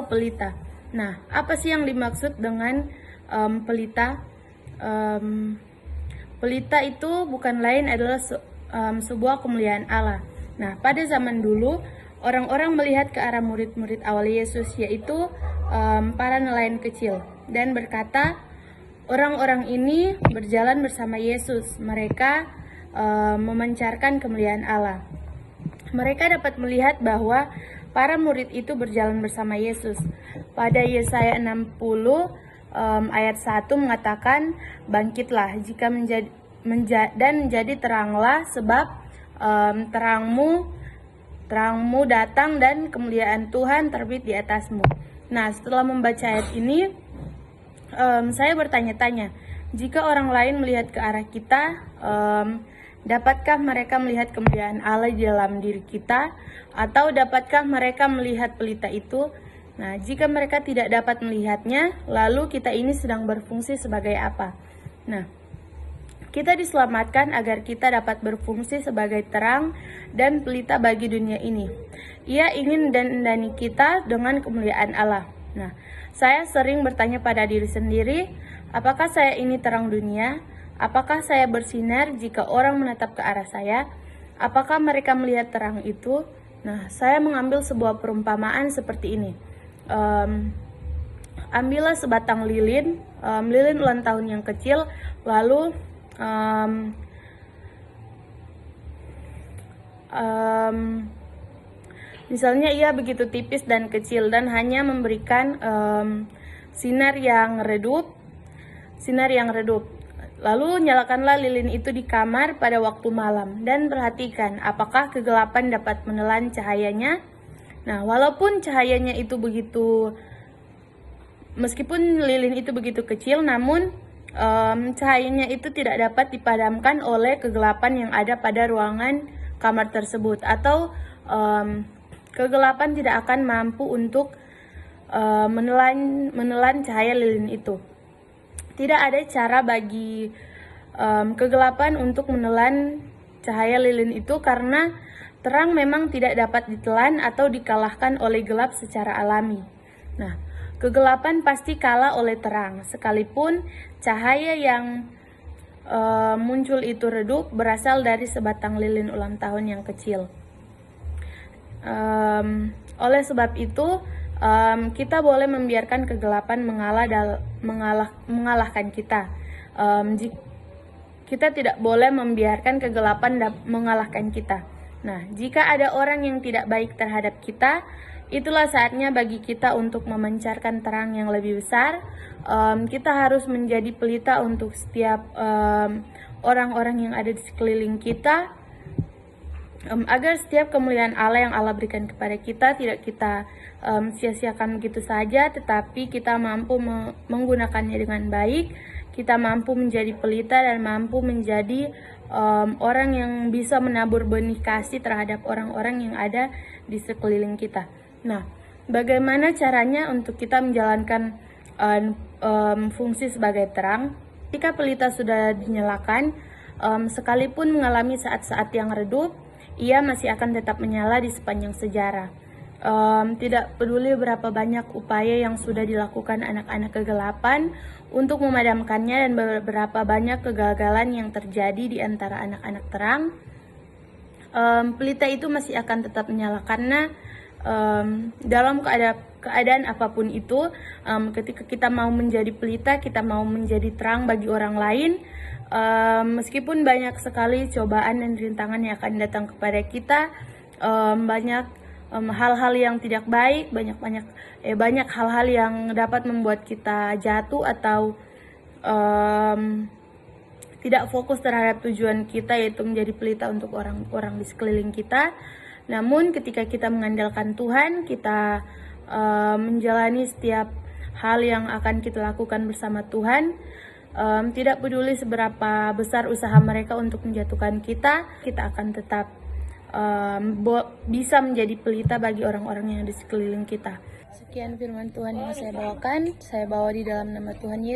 atau pelita. Nah, apa sih yang dimaksud dengan pelita? Pelita itu bukan lain adalah sebuah kemuliaan Allah. Nah, pada zaman dulu, orang-orang melihat ke arah murid-murid awal Yesus, yaitu para nelayan kecil, dan berkata, orang-orang ini berjalan bersama Yesus. Mereka memancarkan kemuliaan Allah. Mereka dapat melihat bahwa para murid itu berjalan bersama Yesus. Pada Yesaya 60 ayat 1 mengatakan, bangkitlah jika menjadi teranglah, sebab terangmu datang dan kemuliaan Tuhan terbit di atasmu. Nah, setelah membaca ayat ini, saya bertanya-tanya, jika orang lain melihat ke arah kita, dapatkah mereka melihat kemuliaan Allah di dalam diri kita? Atau dapatkah mereka melihat pelita itu? Nah, jika mereka tidak dapat melihatnya, lalu kita ini sedang berfungsi sebagai apa? Nah, kita diselamatkan agar kita dapat berfungsi sebagai terang dan pelita bagi dunia ini. Ia ingin mendandani kita dengan kemuliaan Allah. Nah, saya sering bertanya pada diri sendiri, apakah saya ini terang dunia? Apakah saya bersinar jika orang menatap ke arah saya? Apakah mereka melihat terang itu? Nah, saya mengambil sebuah perumpamaan seperti ini. Ambillah sebatang lilin, lilin ulang tahun yang kecil, lalu misalnya ia begitu tipis dan kecil dan hanya memberikan sinar yang redup. Lalu nyalakanlah lilin itu di kamar pada waktu malam dan perhatikan apakah kegelapan dapat menelan cahayanya. Nah, walaupun cahayanya itu meskipun lilin itu begitu kecil, namun cahayanya itu tidak dapat dipadamkan oleh kegelapan yang ada pada ruangan kamar tersebut, atau kegelapan tidak akan mampu untuk menelan cahaya lilin itu. Tidak ada cara bagi kegelapan untuk menelan cahaya lilin itu, karena terang memang tidak dapat ditelan atau dikalahkan oleh gelap secara alami. Nah, kegelapan pasti kalah oleh terang, sekalipun cahaya yang muncul itu redup berasal dari sebatang lilin ulang tahun yang kecil. Oleh sebab itu, kita boleh membiarkan kegelapan mengalahkan kita. Kita tidak boleh membiarkan kegelapan mengalahkan kita. Nah, jika ada orang yang tidak baik terhadap kita, itulah saatnya bagi kita untuk memancarkan terang yang lebih besar. Kita harus menjadi pelita untuk setiap orang-orang yang ada di sekeliling kita, agar setiap kemuliaan Allah yang Allah berikan kepada kita tidak kita sia-siakan begitu saja, tetapi kita mampu menggunakannya dengan baik. Kita mampu menjadi pelita dan mampu menjadi orang yang bisa menabur benih kasih terhadap orang-orang yang ada di sekeliling kita. Nah, bagaimana caranya untuk kita menjalankan fungsi sebagai terang? Jika pelita sudah dinyalakan, sekalipun mengalami saat-saat yang redup, ia masih akan tetap menyala di sepanjang sejarah. Tidak peduli berapa banyak upaya yang sudah dilakukan anak-anak kegelapan untuk memadamkannya dan berapa banyak kegagalan yang terjadi di antara anak-anak terang, pelita itu masih akan tetap menyala, karena dalam keadaan apapun itu, ketika kita mau menjadi pelita, kita mau menjadi terang bagi orang lain, meskipun banyak sekali cobaan dan rintangan yang akan datang kepada kita, banyak hal-hal yang tidak baik, banyak hal-hal yang dapat membuat kita jatuh atau tidak fokus terhadap tujuan kita, yaitu menjadi pelita untuk orang-orang di sekeliling kita. Namun ketika kita mengandalkan Tuhan, kita menjalani setiap hal yang akan kita lakukan bersama Tuhan, tidak peduli seberapa besar usaha mereka untuk menjatuhkan kita, kita akan tetap bisa menjadi pelita bagi orang-orang yang di sekeliling kita. Sekian firman Tuhan yang saya bawakan. Saya bawa di dalam nama Tuhan Yesus.